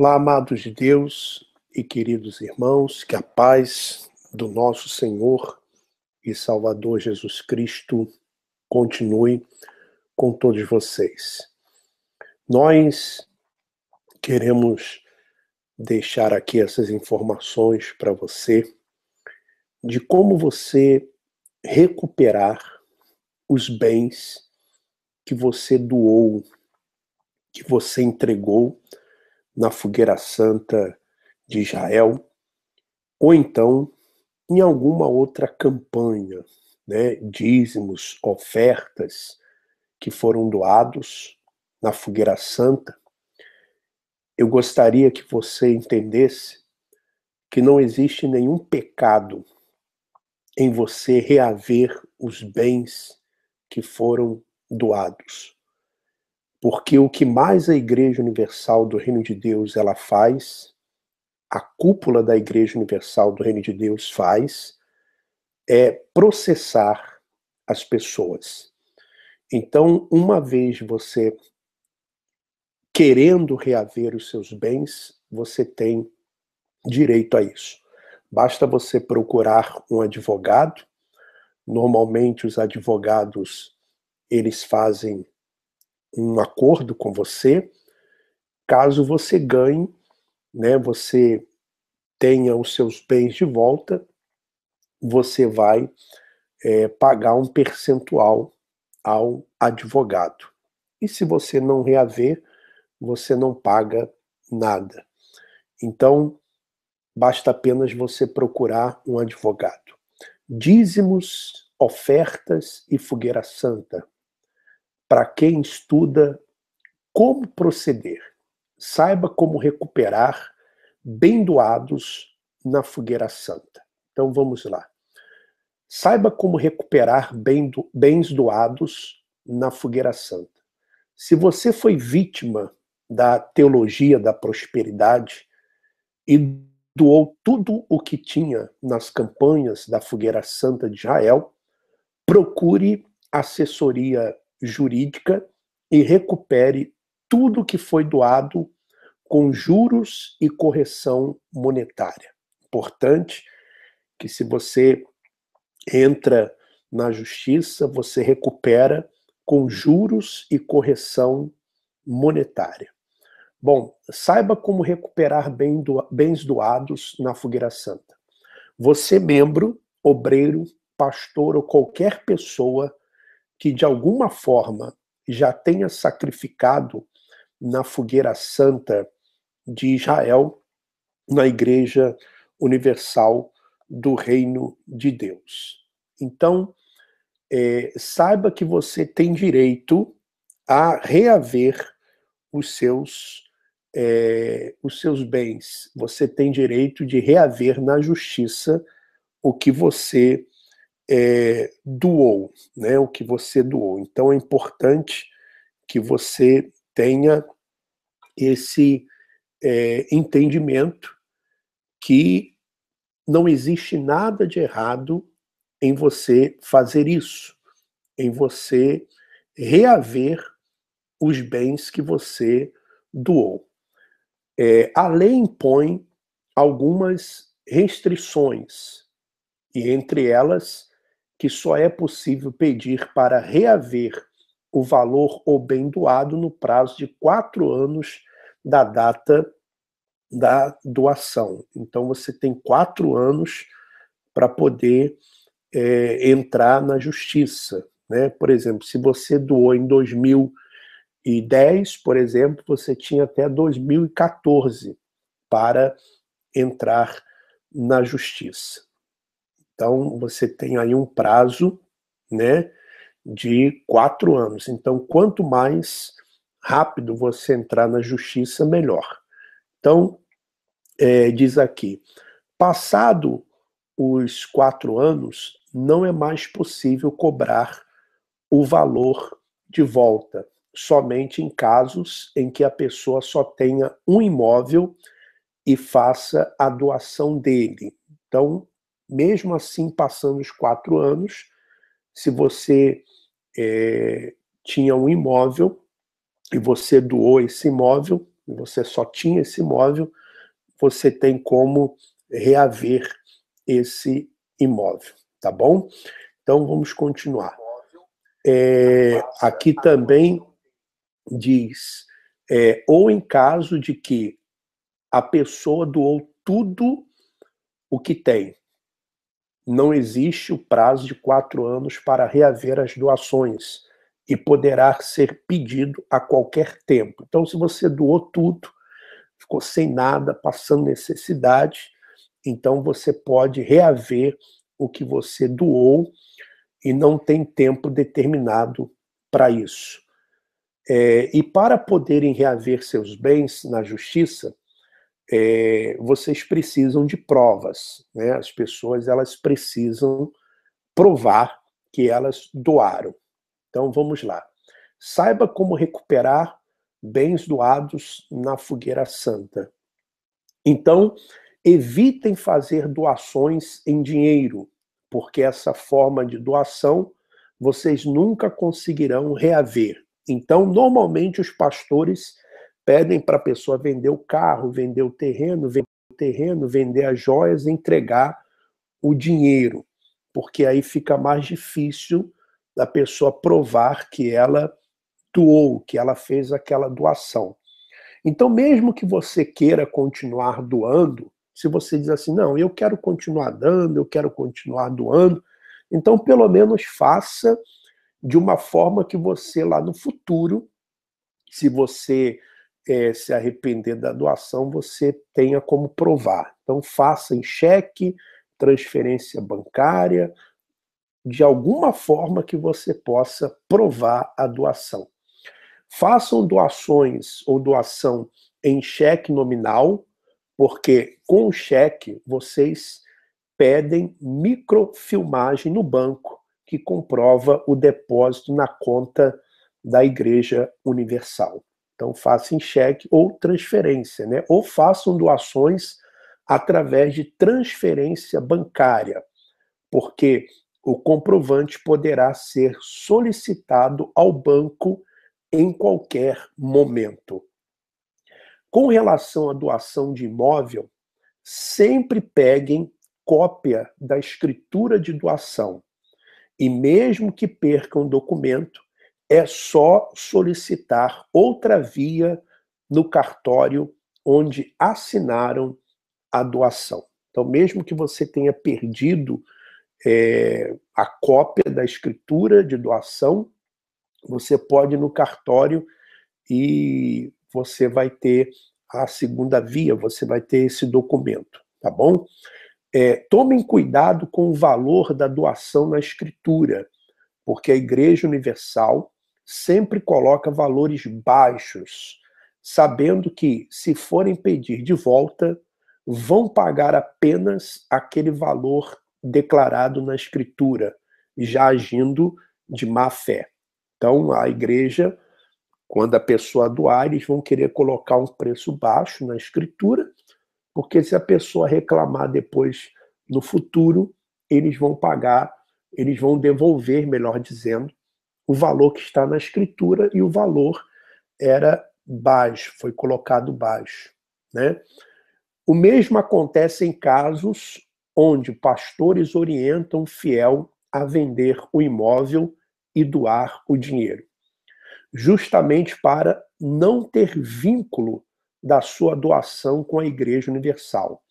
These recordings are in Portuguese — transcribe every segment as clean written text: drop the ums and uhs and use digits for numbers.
Olá, amados de Deus e queridos irmãos, que a paz do nosso Senhor e Salvador Jesus Cristo continue com todos vocês. Nós queremos deixar aqui essas informações para você de como você recuperar os bens que você doou, que você entregou na Fogueira Santa de Israel, ou então em alguma outra campanha, né, dízimos, ofertas que foram doados na Fogueira Santa. Eu gostaria que você entendesse que não existe nenhum pecado em você reaver os bens que foram doados. Porque o que mais a Igreja Universal do Reino de Deus ela faz, a cúpula da Igreja Universal do Reino de Deus faz, é processar as pessoas. Então, uma vez você querendo reaver os seus bens, você tem direito a isso. Basta você procurar um advogado. Normalmente os advogados, eles fazem um acordo com você. Caso você ganhe, né, você tenha os seus bens de volta, você vai pagar um percentual ao advogado. E se você não reaver, você não paga nada. Então, basta apenas você procurar um advogado. Dízimos, ofertas e fogueira santa. Para quem estuda como proceder, saiba como recuperar bem doados na fogueira santa. Então vamos lá. Saiba como recuperar bens doados na fogueira santa. Se você foi vítima da teologia da prosperidade e doou tudo o que tinha nas campanhas da Fogueira Santa de Israel, procure assessoria jurídica e recupere tudo que foi doado com juros e correção monetária. Importante que se você entra na justiça, você recupera com juros e correção monetária. Bom, saiba como recuperar bens doados na Fogueira Santa. Você, membro, obreiro, pastor ou qualquer pessoa que de alguma forma já tenha sacrificado na Fogueira Santa de Israel, na Igreja Universal do Reino de Deus. Então, saiba que você tem direito a reaver os seus bens. Você tem direito de reaver na justiça o que você doou, né? O que você doou. Então é importante que você tenha esse entendimento que não existe nada de errado em você fazer isso, em você reaver os bens que você doou. A lei impõe algumas restrições, e entre elas, que só é possível pedir para reaver o valor ou bem doado no prazo de 4 anos da data da doação. Então você tem 4 anos para poder entrar na justiça, né? Por exemplo, se você doou em 2010, por exemplo, você tinha até 2014 para entrar na justiça. Então você tem aí um prazo, né, de 4 anos. Então quanto mais rápido você entrar na justiça, melhor. Então, diz aqui, passado os 4 anos, não é mais possível cobrar o valor de volta, somente em casos em que a pessoa só tenha um imóvel e faça a doação dele. Então, mesmo assim, passando os 4 anos, se você tinha um imóvel e você doou esse imóvel, e você só tinha esse imóvel, você tem como reaver esse imóvel, tá bom? Então vamos continuar. Aqui também diz, ou em caso de que a pessoa doou tudo o que tem, não existe o prazo de 4 anos para reaver as doações e poderá ser pedido a qualquer tempo. Então, se você doou tudo, ficou sem nada, passando necessidade, então você pode reaver o que você doou e não tem tempo determinado para isso. E para poderem reaver seus bens na justiça, vocês precisam de provas, né? As pessoas elas precisam provar que elas doaram. Então vamos lá. Saiba como recuperar bens doados na fogueira santa. Então, evitem fazer doações em dinheiro, porque essa forma de doação vocês nunca conseguirão reaver. Então, normalmente os pastores pedem para a pessoa vender o carro, vender o terreno, vender as joias e entregar o dinheiro, porque aí fica mais difícil da pessoa provar que ela doou, que ela fez aquela doação. Então, mesmo que você queira continuar doando, se você diz assim, não, eu quero continuar dando, eu quero continuar doando, então pelo menos faça de uma forma que você lá no futuro, se você se arrepender da doação, você tenha como provar. Então faça em cheque, transferência bancária, de alguma forma que você possa provar a doação. Façam doações ou doação em cheque nominal, porque com o cheque vocês pedem microfilmagem no banco que comprova o depósito na conta da Igreja Universal. Então façam em cheque ou transferência, né? Ou façam doações através de transferência bancária, porque o comprovante poderá ser solicitado ao banco em qualquer momento. Com relação à doação de imóvel, sempre peguem cópia da escritura de doação. E mesmo que percam o documento, é só solicitar outra via no cartório onde assinaram a doação. Então, mesmo que você tenha perdido a cópia da escritura de doação, você pode ir no cartório e você vai ter a segunda via, você vai ter esse documento, tá bom? Tomem cuidado com o valor da doação na escritura, porque a Igreja Universal sempre coloca valores baixos, sabendo que, se forem pedir de volta, vão pagar apenas aquele valor declarado na escritura, já agindo de má fé. Então, a igreja, quando a pessoa doar, eles vão querer colocar um preço baixo na escritura, porque se a pessoa reclamar depois, no futuro, eles vão pagar, eles vão devolver, melhor dizendo, o valor que está na escritura, e o valor era baixo, foi colocado baixo, né? O mesmo acontece em casos onde pastores orientam o fiel a vender o imóvel e doar o dinheiro, justamente para não ter vínculo da sua doação com a Igreja Universal.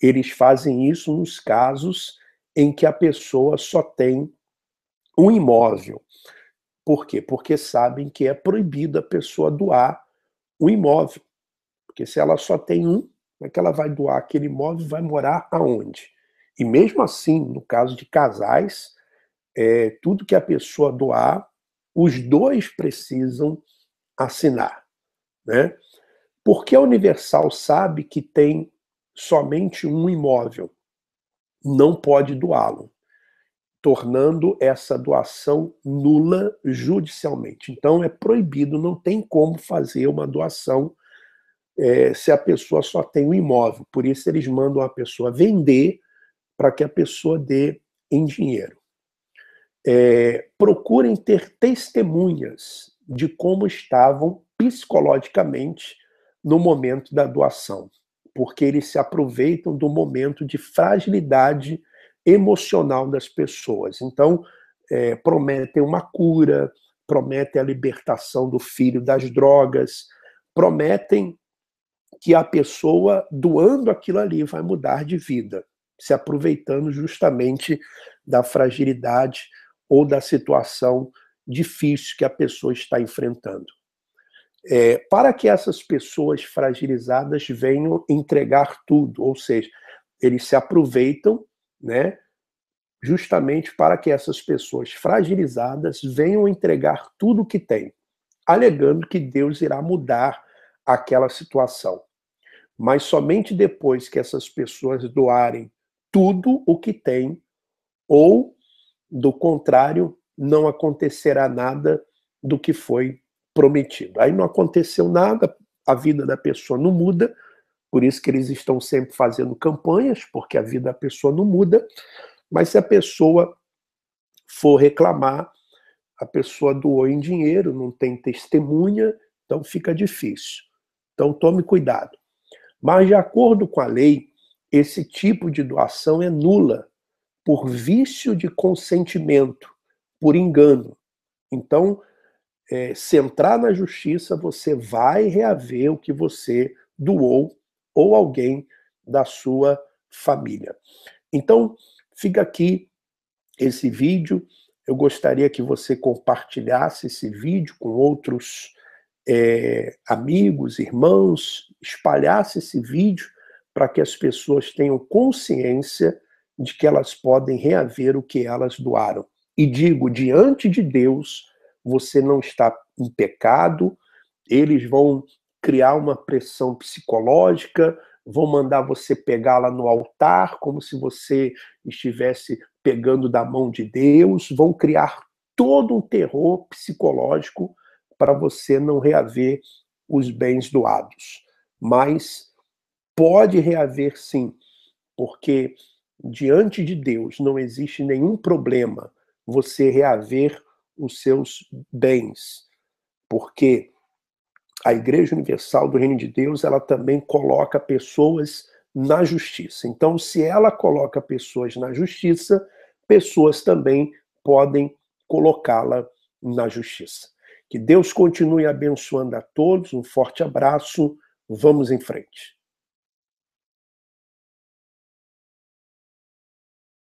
Eles fazem isso nos casos em que a pessoa só tem um imóvel. Por quê? Porque sabem que é proibido a pessoa doar um imóvel. Porque se ela só tem um, como é que ela vai doar aquele imóvel e vai morar aonde? E mesmo assim, no caso de casais, tudo que a pessoa doar, os dois precisam assinar, né? Porque a Universal sabe que tem somente um imóvel, não pode doá-lo, tornando essa doação nula judicialmente. Então é proibido, não tem como fazer uma doação se a pessoa só tem um imóvel. Por isso eles mandam a pessoa vender para que a pessoa dê em dinheiro. Procurem ter testemunhas de como estavam psicologicamente no momento da doação, porque eles se aproveitam do momento de fragilidade emocional das pessoas. Então, prometem uma cura, prometem a libertação do filho das drogas, prometem que a pessoa, doando aquilo ali, vai mudar de vida, se aproveitando justamente da fragilidade ou da situação difícil que a pessoa está enfrentando. Para que essas pessoas fragilizadas venham entregar tudo, ou seja, eles se aproveitam, né, justamente para que essas pessoas fragilizadas venham entregar tudo o que têm, alegando que Deus irá mudar aquela situação. Mas somente depois que essas pessoas doarem tudo o que têm, ou, do contrário, não acontecerá nada do que foi prometido. Aí não aconteceu nada, a vida da pessoa não muda, por isso que eles estão sempre fazendo campanhas, porque a vida da pessoa não muda, mas se a pessoa for reclamar, a pessoa doou em dinheiro, não tem testemunha, então fica difícil. Então tome cuidado. Mas, de acordo com a lei, esse tipo de doação é nula por vício de consentimento, por engano. Então, se entrar na justiça, você vai reaver o que você doou ou alguém da sua família. Então, fica aqui esse vídeo. Eu gostaria que você compartilhasse esse vídeo com outros amigos, irmãos, espalhasse esse vídeo para que as pessoas tenham consciência de que elas podem reaver o que elas doaram. E digo, diante de Deus, você não está em pecado, eles vão criar uma pressão psicológica, vão mandar você pegar lá no altar, como se você estivesse pegando da mão de Deus, vão criar todo um terror psicológico para você não reaver os bens doados. Mas pode reaver sim, porque diante de Deus não existe nenhum problema você reaver os seus bens, porque a Igreja Universal do Reino de Deus, ela também coloca pessoas na justiça. Então, se ela coloca pessoas na justiça, pessoas também podem colocá-la na justiça. Que Deus continue abençoando a todos, um forte abraço, vamos em frente.